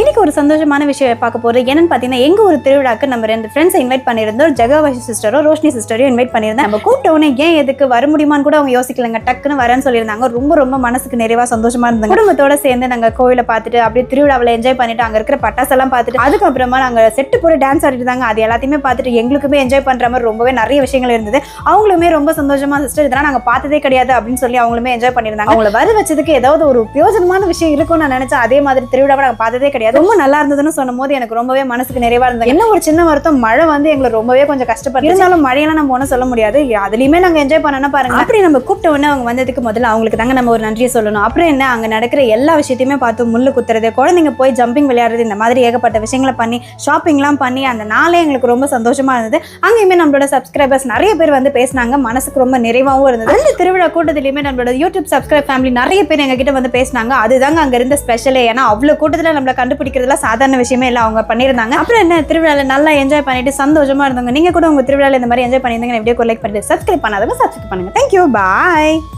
இன்னைக்கு ஒரு சந்தோஷமான விஷயம் பார்க்க போறோம். என்னன்னு பாத்தீங்கன்னா, எங்க ஒரு திருவிழாக்கு நம்ம 2 ஃப்ரெண்ட்ஸ் இன்வைட் பண்ணியிருந்தோம். ஜெகவாஷி சிஸ்டரும் ரோஷினி சிஸ்டரையும் இன்வைட் பண்ணியிருந்தேன். நம்ம கூப்பிட்டவனே ஏன் எதுக்கு வர முடியுமான்னு கூட அவங்க யோசிக்கலங்க. டக்குன்னு வரேன்னு சொல்லியிருந்தாங்க. ரொம்ப மனசுக்கு நிறைவா சந்தோஷமா இருந்தாங்க. குடும்பத்தோட சேர்ந்து நாங்க கோவிலை பார்த்துட்டு அப்படியே திருவிழாவில் என்ஜாய் பண்ணிட்டு அங்க இருக்கிற பட்டாசெல்லாம் பார்த்துட்டு அதுக்கப்புறமா நாங்க செட்டு போட்டு டான்ஸ் ஆடிட்டு இருந்தாங்க. அது எல்லாத்தையுமே பார்த்துட்டு எங்களுக்குமே என்ஜாய் பண்ற மாதிரி ரொம்பவே நிறைய விஷயங்கள் இருந்தது. அவங்களுமே ரொம்ப சந்தோஷமா சிஸ்டர் இதெல்லாம் நாங்க பார்த்ததே கிடையாது அப்படின்னு சொல்லி அவங்களுமே என்ஜாய் பண்ணியிருந்தாங்க. அவங்கள வர வச்சதுக்கு ஏதாவது ஒரு பிரயோஜனமான விஷயம் இருக்கும்னு நான் நினைச்சேன். அதே மாதிரி திருவிழாவை நாங்க பார்த்ததே கிடையாது. ரொம்ப நல்லா இருந்ததுன்னு சொன்னும் போது எனக்கு ரொம்பவே மனசுக்கு நிறைவா இருந்தது. என்ன ஒரு சின்ன வருத்தம், மழை வந்து எங்களை ரொம்பவே கொஞ்சம் கஷ்டப்பட்டு இருந்தாலும் மழையெல்லாம் நம்ம ஒன்றும் சொல்ல முடியாது. அதுலயுமே நாங்க என்ஜாய் பண்ணணும் பாருங்க. அப்படி நம்ம கூப்பிட்ட உடனே அவங்க வந்ததுக்கு முதல்ல அவங்களுக்கு தாங்க நம்ம ஒரு நன்றியை சொல்லணும். அப்புறம் என்ன, அங்க நடக்கிற எல்லா விஷயத்தையுமே பார்த்து முள்ளு குத்துறது, குழந்தைங்க போய் ஜம்பிங் விளையாடுறது, இந்த மாதிரி ஏகப்பட்ட விஷயங்களை பண்ணி ஷாப்பிங்லாம் பண்ணி அந்த நாளே எங்களுக்கு ரொம்ப சந்தோஷமா இருந்தது. அங்கேயுமே நம்மளோட சப்ஸ்கிரைபர்ஸ் நிறைய பேர் வந்து பேசினாங்க. மனசுக்கு ரொம்ப நிறைவாகவும் இருந்தது. அந்த திருவிழா கூட்டத்திலயுமே நம்மளோட யூடியூப் சப்ஸ்கிரைப் ஃபேமிலி நிறைய பேர் எங்க கிட்ட வந்து பேசினாங்க. அதுதாங்க அங்க இருந்த ஸ்பெஷலே. ஏன்னா அவ்வளவு கூட்டத்துல நம்மள கண்டுபிடிக்கிறதுலாம் சாதாரண விஷயமே இல்லை. அவங்க பண்ணியிருந்தாங்க. அப்புறம் என்ன, திருவிழால நல்லா என்ஜாய் பண்ணிட்டு சந்தோஷமா இருந்தாங்க. நீங்க கூட உங்க திருவிழால இந்த மாதிரி என்ஜாய் பண்ணியிருந்தீங்க. வீடியோக்கு லைக் பண்ணிட்டு சப்ஸ்கிரைப் பண்ணாதவங்க சப்ஸ்கிரைப் பண்ணுங்க. தேங்க்யூ, பாய்.